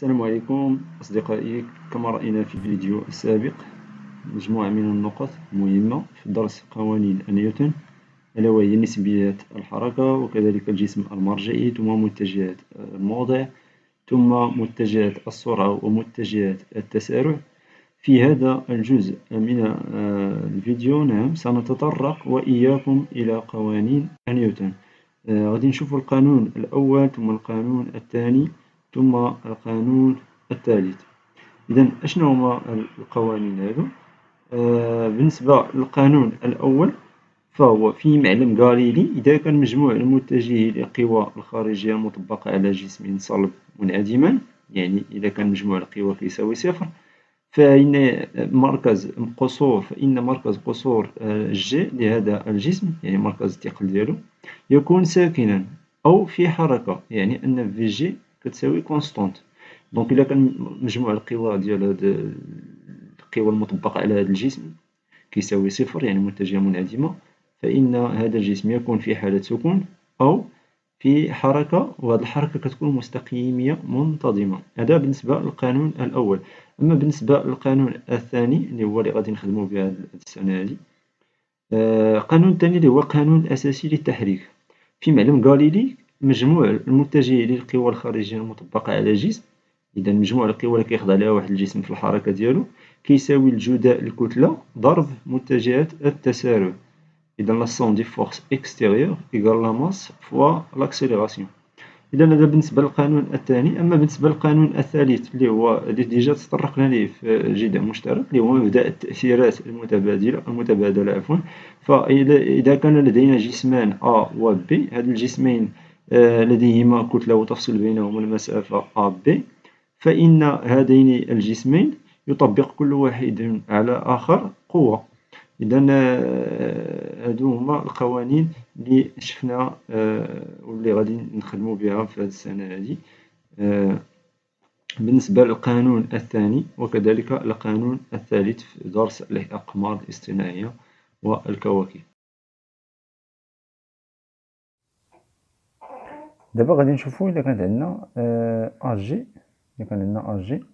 السلام عليكم أصدقائي. كما رأينا في الفيديو السابق مجموعة من النقط مهمة في درس قوانين نيوتن، ألا وهي نسبيات الحركة وكذلك الجسم المرجعي ثم متجهات الموضع ثم متجهات السرعة ومتجهات التسارع. في هذا الجزء من الفيديو سنتطرق وإياكم إلى قوانين نيوتن. غادي نشوفوا القانون الأول ثم القانون الثاني ثم القانون الثالث. إذا أشنو هما القوانين هذو؟ بالنسبة للقانون الأول فهو في معلم غاليلي إذا كان مجموع المتجهي للقوى الخارجية المطبقة على جسم صلب منعدما، يعني إذا كان مجموع القوى كيساوي صفر، فإن مركز قصور جي لهذا الجسم، يعني مركز الثقل ديالو، يكون ساكنا أو في حركة، يعني أن في جي كتساوي كونستونت. دونك إلا كان مجموع القوى ديال هاد القوى المطبقة على هذا الجسم كيساوي صفر، يعني متجهة منعدمة، فإن هذا الجسم يكون في حالة سكون أو في حركة، وهذه الحركة كتكون مستقيمية منتظمة. هذا بالنسبة للقانون الأول. أما بالنسبة للقانون الثاني اللي هو اللي غادي نخدمو به هاد السنة هادي، القانون الثاني اللي هو القانون الأساسي للتحريك. في معلم غاليلي مجموع المتجهي للقوى الخارجية المطبقة على جسم، إذا مجموع القوى اللي كيخضع لها واحد الجسم في الحركة ديالو كيساوي الجداء الكتلة ضرب متجهات التسارع. إذا لا somme des forces extérieures égale la masse fois l'accélération. إذا هذا بالنسبة للقانون الثاني. أما بالنسبة للقانون الثالث اللي هو اللي ديجا تطرقنا ليه في جدع مشترك، اللي هو مبدأ التأثيرات المتبادلة فإذا كان لدينا جسمان A و B، هاد الجسمين لديهما كتلة وتفصل بينهما المسافة AB، فإن هذين الجسمين يطبق كل واحد على آخر قوة. إذا هادو هما القوانين اللي شفنا واللي غادي نخدمو بها في هاد السنة هادي بالنسبة للقانون الثاني وكذلك القانون الثالث في درس الأقمار الاصطناعية والكواكب. دابا غادي نشوفو إلا كانت عندنا أجي، إلا كان عندنا أجي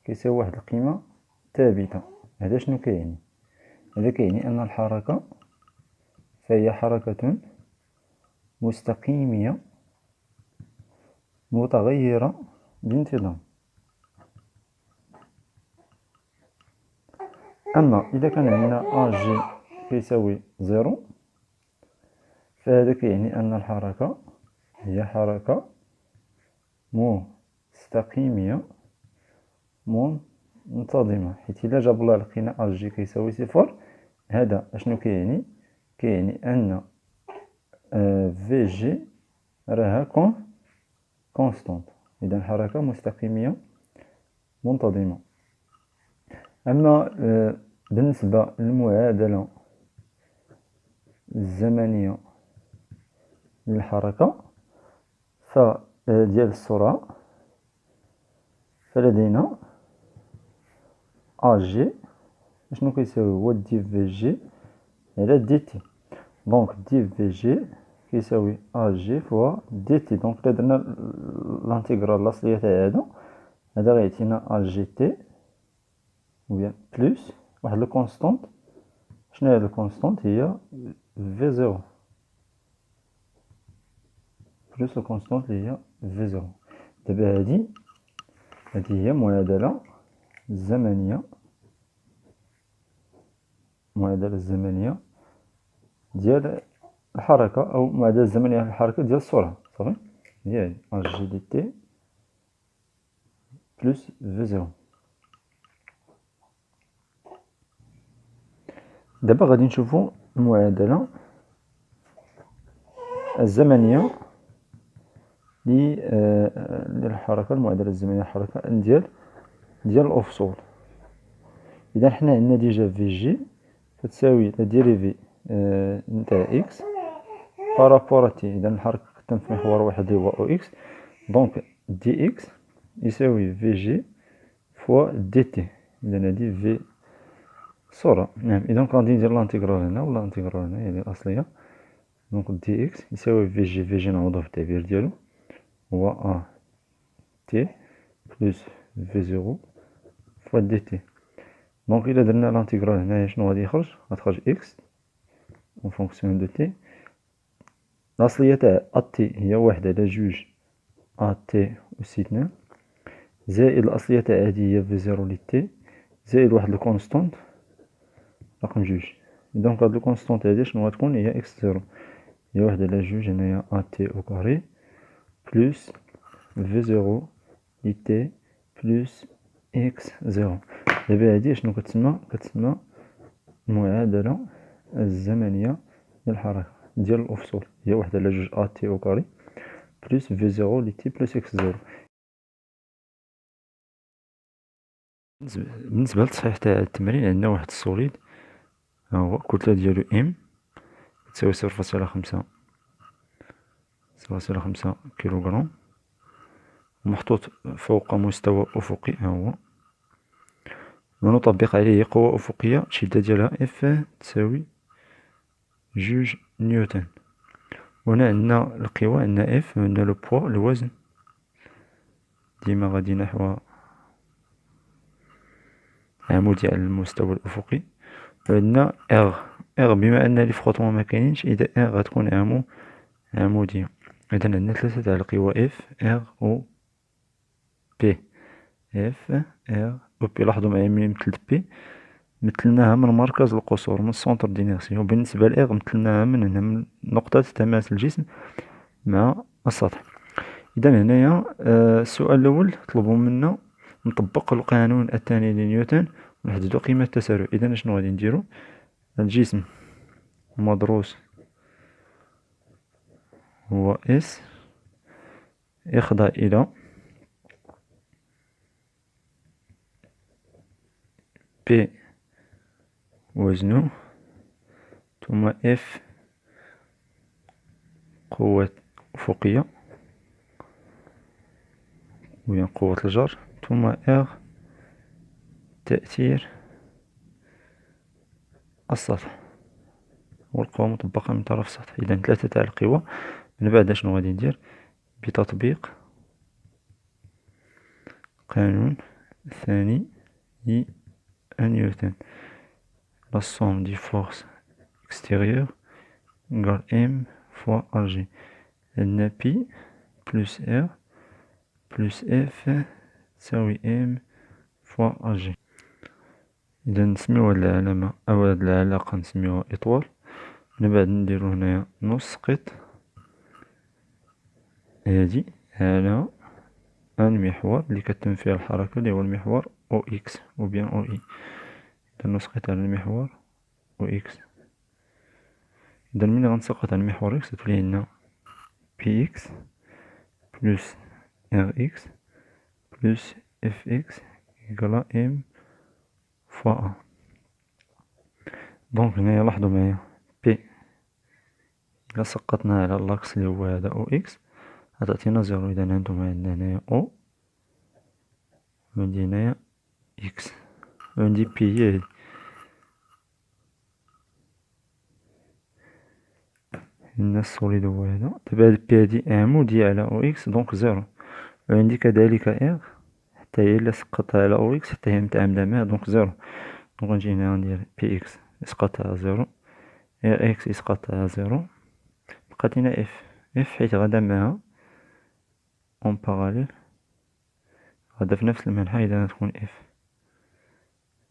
كيساوي واحد القيمة ثابتة. هذا شنو كيعني؟ هذا كيعني أن الحركة فهي حركة مستقيمية متغيرة بانتظام. أما إذا كان عندنا أجي كيساوي زيرو، فهذا كيعني أن الحركة هي حركة مستقيمية منتظمة، حيت إلا جاب الله لقينا أجي كيساوي صفر، هذا أشنو كيعني؟ كيعني أن في جي راها كونستونت، إذا حركة مستقيمية منتظمة. أما بالنسبة للمعادلة الزمنية للحركة ديال السرعة، فلدينا أجي شنو كيساوي؟ هو دي في جي على دي تي. دونك دي في جي كيساوي أجي فوا دي تي. دونك إلا درنا الانتيغرال الأصلية تاع هذا غيعطينا أجي تي وبيان بلوس واحد الكونستونت. شنو هي الكونستونت؟ هي في زيرو بلوس الكونستونت اللي هي في زيرو. دابا هذه هي معادلة الزمنية ديال الحركة، أو معادلة الزمنية للحركة ديال السرعة. صافي، هي هادي أجي دي تي بلوس في زيرو. دابا غادي نشوفو المعادلة الزمنية للحركة، المعادلة الزمنية للحركة ديال الأفصول. إذا حنا عندنا ديجا في جي كتساوي لا ديريفي نتاع إكس بارابور تي. إذا الحركة كتم في محور واحد اللي هو أو إكس، دونك دي إكس يساوي في جي فوا دي تي. إذا هادي في السرعة. نعم، إذا غادي ندير لانتيغرال هنا ولا لانتيغرال هنا، يعني الأصلية. دونك دي إكس يساوي في جي نعوضو في التعبير ديالو هو أ تي بلس في زيرو فوا دي تي. دونك إلا درنا لانتيغرال هنايا شنو غادي يخرج؟ غتخرج إكس أون فونكسيون دو تي. الأصلية تاع أ تي هي 1 على 2 أ تي أس 2 زائد الأصلية تاع هادي هي في زيرو لي تي زائد واحد الكونستونت رقم 2. دونك هاد الكونستونت هادي شنو غتكون؟ هي إكس زيرو، هي 1 على 2 هنايا أ تي أو كاري بلس في زيرو لي تي بلس إكس زيرو. دابا هادي شنو كتسمى؟ كتسمى المعادلة الزمنية للحركة ديال الأفصول، هي 1 على 2 أ تي أو كاري بلس في زيرو لي تي بلس إكس زيرو. بالنسبة للتصحيح تاع التمرين عندنا واحد السوليد ها هو الكتلة ديالو إم تساوي 0.5 كيلوغرام محطوط فوق مستوى أفقي ها هو، ونطبق عليه قوة أفقية الشدة ديالها اف تساوي 2 نيوتن. وهنا عندنا القوى، عندنا اف وعندنا لو بوا الوزن ديما غادي نحو عمودي على المستوى الأفقي، وعندنا اغ بما أن لي فروتمون مكاينينش إذا اغ غتكون عمودية. إذا عندنا 3 تاع القوى اف اغ و بي. اف اغ و بي، لاحظوا معايا ملي مثلت بي مثلناها من مركز القصور من السونتر دينيرسي، وبالنسبة لإغ مثلناها من هنا من نقطة تماس الجسم مع السطح. إذا هنايا السؤال الأول طلبوا منا نطبق القانون الثاني لنيوتن ونحددو قيمة التسارع. إذا شنو غادي نديرو؟ الجسم مدروس هو اس يخضع إلى بي وزنه ثم اف قوة أفقية وهي قوة الجر ثم اغ تأثير السطح والقوة مطبقة من طرف السطح. إذا 3 تاع القوى. من بعد شنو غادي ندير؟ بتطبيق قانون الثاني لنيوتن la somme des forces extérieures égale M fois Rg. عندنا P plus R plus F تساوي M fois Rg. إذا نسميو هاد العلامة أو هاد العلاقة نسميوها إطوال. من بعد نديرو هنايا نسقط هادي على ان محور اللي كتم فيه الحركة اللي هو المحور او اكس او بيان او اي. اذا نسقط على المحور او اكس. اذا ملي غنسقط على المحور اكس تولي عندنا بي اكس بلس ار اكس بلس اف اكس يقلا ام فوا ا. دونك هنايا لاحظوا معايا بي الا سقطنا على لاكس اللي هو هذا او اكس غتعطينا زيرو. اذا عندنا هنايا او وعندي هنايا اكس وعندي بي هي هادي. عندنا السوليد هو هذا. دابا هاد بي هادي عمودية على او اكس دونك زيرو. وعندي كذلك اغ حتى هي الا سقطتها على او اكس حتى هي متعامدة معاه دونك زيرو. دونك غنجي هنا غندير بي اكس يسقط على زيرو اغ اكس يسقط على زيرو. بقات لينا اف حيت غادا معاها اون باراليل غادا في نفس المنحى. إذا غتكون اف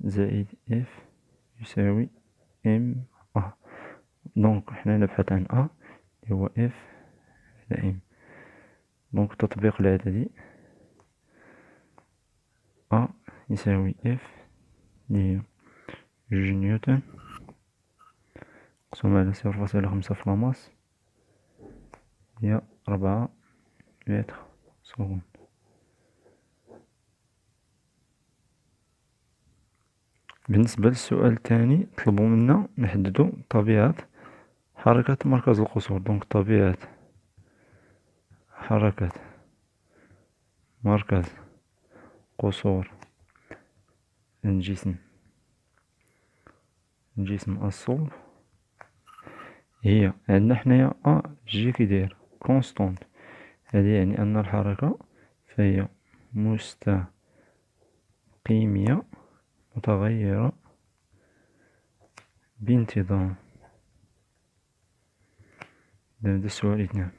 زائد اف يساوي ام ا. دونك حنا نبحث عن ا اللي هو اف على ام. دونك تطبيق العددي ا يساوي اف اللي هي 2 نيوتن مقسوم على 0.5 في لاماس هي 4 متر سكوند. بالنسبة للسؤال الثاني طلبوا منا نحددو طبيعة حركة مركز القصور. دونك طبيعة حركة مركز قصور الجسم الصلب هي عندنا حنايا ا جي كي داير كونستونت. هذه يعني أن الحركة فهي مستقيمية متغيرة بانتظام. إذا هذا السؤال 2.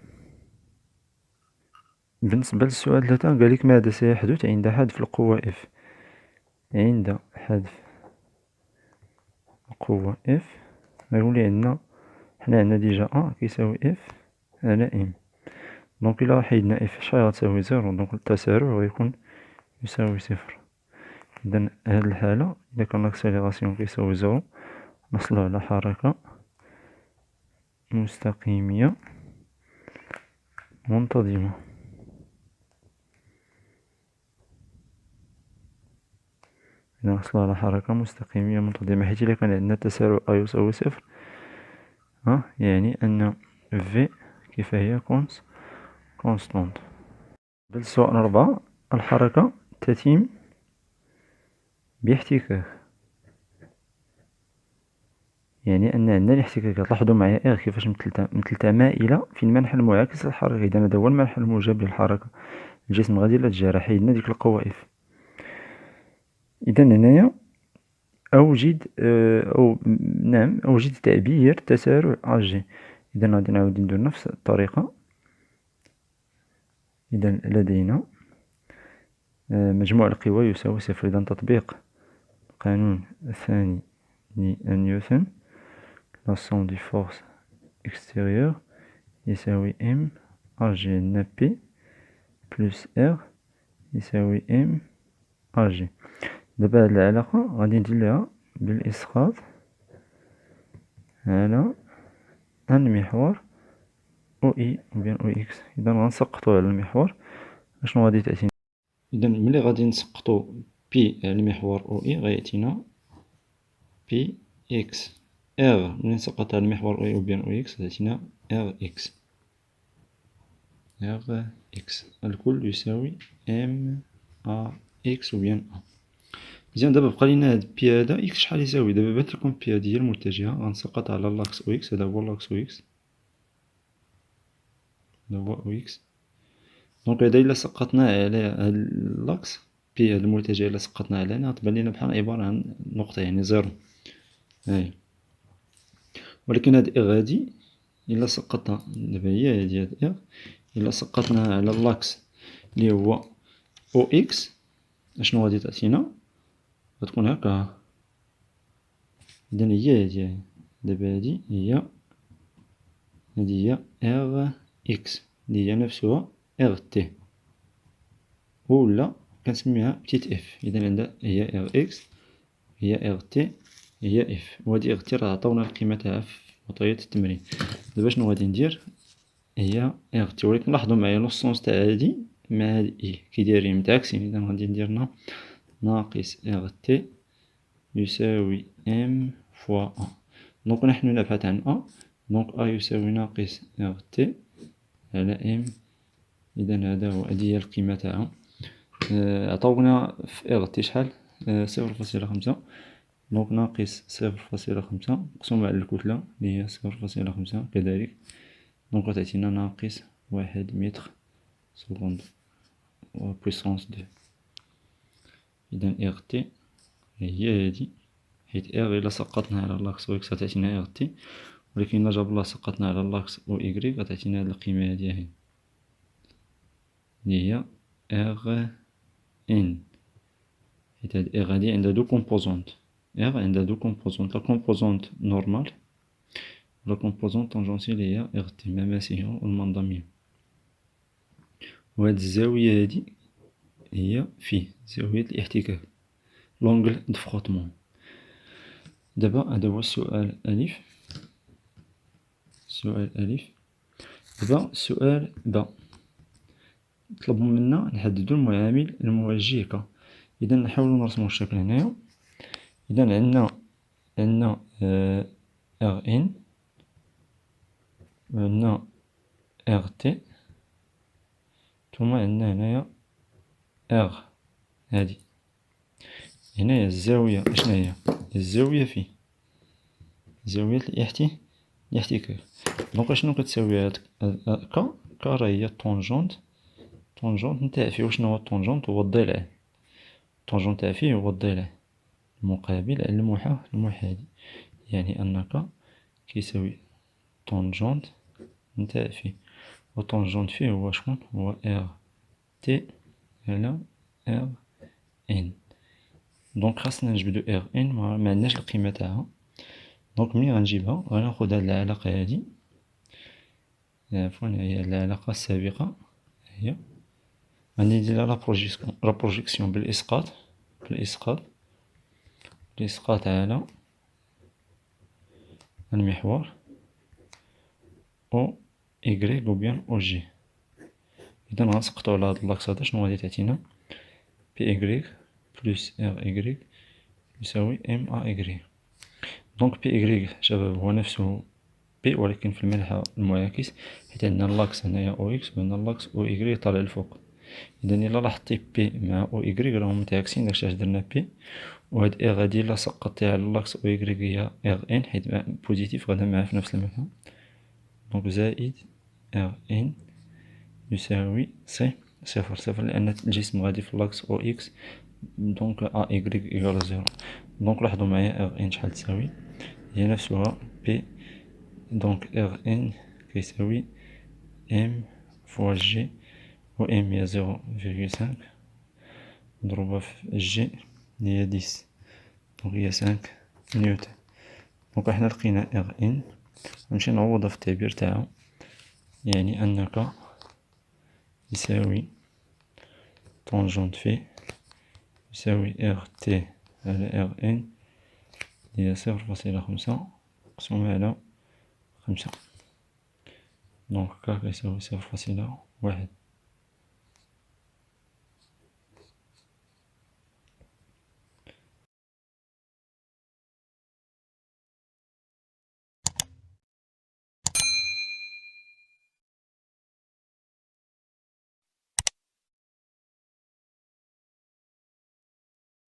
بالنسبة للسؤال 3 قالك ماذا سيحدث عند حذف القوة F. عند حذف القوة F غيولي عندنا حنا عندنا ديجا أ كيساوي F على M. دونك إلا حيدنا F شحال غتساوي 0، دونك التسارع غيكون يساوي 0. إذا هاد الحالة إذا كان لاكسيليراسيون كيساوي 0 نحصلو على حركة مستقيمية منتظمة. إذا نحصلو على حركة مستقيمية منتظمة، حيت إلا كان عندنا تسارع أ يساوي 0 يعني أن في كيف هي كونستونت. بالسؤال 4 الحركة تتم باحتكاك، يعني أن عندنا الاحتكاكات. لاحظوا معايا كيفاش مثلتها مائلة في المنحى المعاكس للحركة. إذا هذا هو المنحى الموجب للحركة، الجسم غادي لا تجارة، حيدنا ديك القوة F. إذا هنايا أوجد تعبير تسارع أجي. إذا غادي نعاود ندير نفس الطريقة. إذا لدينا مجموع القوى يساوي 0. إذا تطبيق القانون الثاني لنيوتن la somme des forces extérieures يساوي M AG. عندنا P بلس R يساوي M AG. دابا هاد العلاقة غادي ندير ليها بالإسقاط على المحور OI وبين OX. إذا غنسقطو على المحور أشنو غادي تأتينا؟ إذا ملي غادي نسقطو P على المحور OI غيأتينا PX. R ملي نسقط على المحور OI وبين OX غيأتينا RX. الكل يساوي MAX وبين A. مزيان. دابا بقى لينا هاد بي هذا إكس شحال يساوي. دابا بات لكم بي هادي هي المتجهة، غنسقط على لاكس أو إكس. هذا هو لاكس أو إكس، هذا هو أو إكس. دونك هذا إلا سقطناه على هاد لاكس بي هاد المتجهة، إلا سقطناه على هنا غتبان لينا بحال عبارة عن نقطة، يعني زيرو. هاهي. ولكن هاد إغ هادي إلا سقطنا، دابا هي هادي هاد إغ، إلا سقطناها على لاكس لي هو أو إكس أشنو غادي تعطينا؟ غتكون هكا. إذا هي هادي. دابا هادي هي إغ إكس اللي هي نفسها إغ تي، ولا كنسميها بتيت إف. إذا عندها هي إغ إكس، هي إغ تي، هي إف. وهادي إغ تي راه عطاونا القيمة تاعها في معطيات التمرين. دابا شنو غادي ندير؟ هي إغ تي، ولكن لاحظوا معايا لو سونس تاع هادي مع هاد إي كي دايرين متعاكسين. إذا غادي ندير ناقص إغ تي يساوي إم فوا أ. دونك نحن نبحث عن أ، دونك أ يساوي ناقص إغ تي على إم. إذا هذا هو، هادي هي القيمة تاعها. عطاونا في إغ تي شحال؟ 0.5. دونك ناقص 0.5 مقسوم على الكتلة اللي هي 0.5 كذلك، دونك غتعطينا ناقص 1 متر سكوند بويسونس 2. إذا إغ تي هي هادي، حيت إغ إلا سقطنا على لاكس أو إكس غتعطينا إغ تي، ولكن إلا جاب الله سقطنا على لاكس أو إيكغيك غتعطينا هاد القيمة هادي اهي اللي هي إغ إن. حيت هاد إغ هادي عندها دو كومبوزونت. إغ عندها دو كومبوزونت، لا كومبوزونت نورمال و لا كومبوزونت طونجونسيال اللي هي إغ تي مماسية والمنظمية. وهاد الزاوية هادي هي فيه زاوية الاحتكاك، لونغل دو فروتمون. دابا هذا هو السؤال ألف. السؤال ألف. دابا السؤال ب طلب منا نحددو المعامل الموجه ك. إذا نحاولو نرسمو الشكل هنايا. إذا عندنا إغ إن، عندنا إغ تي، ثم عندنا هنايا إغ هادي. هنايا الزاوية أشناهي؟ الزاوية فيه زاوية الاحتكاك. دونك أشنو كتساوي هاد ك؟ ك راه هي طونجونت طونجونت نتاع فيه. وشنو هو الطونجونت؟ هو الضلع. الطونجونت تاع فيه هو الضلع المقابل على المحاذي. يعني أنك كيساوي طونجونت نتاع فيه، و طونجونت فيه هو شكون؟ هو ار تي على ار ان. دونك خاصنا نجبدو ار ان، معندناش القيمة تاعها. دونك ملي غنجيبها غناخد هاد العلاقة هادي، عفوا هي العلاقة السابقة، هي غادي ندير لا بروجيكسيون بالإسقاط على المحور او إيكغيك أو بيان او جي. إذا غنسقطو على هاد اللاكس هدا، شنو غادي تعطينا؟ بي إيكغيك بلس ار إيكغيك يساوي ام ا إيكغيك. دونك بي إيكغيك شباب هو نفسه بي ولكن في المنحى المعاكس، حيت عندنا اللاكس هنايا او اكس وعندنا اللاكس او إيكغيك طالع الفوق. إذا إلا لاحظتي بي مع او إيكغيك راهم متعاكسين، داكشي علاش درنا بي. وهاد ار غادي إلا سقطتيها على اللاكس او إيكغيك هي ار ان، حيت بوزيتيف غادا معاه في نفس المكان. دونك زائد ار ان يساوي سي صفر لأن الجسم غادي في اللاكس او اكس، دونك ا إيكغيك إيكال زيرو. دونك لاحظو معايا ار ان شحال تساوي، هي نفسها بي. دونك ار ان كيساوي ام فوا جي، و ام هي 0,5 مضروبة في جي هي 10، دونك هي 5 نيوتن. دونك حنا لقينا ار ان، نمشي نعوضها في التعبير تاعها، يعني أنك يساوي طونجونت في يساوي ار تي على ار ان هي 0,5 مقسومة على 5. دونك كا يساوي 0,1.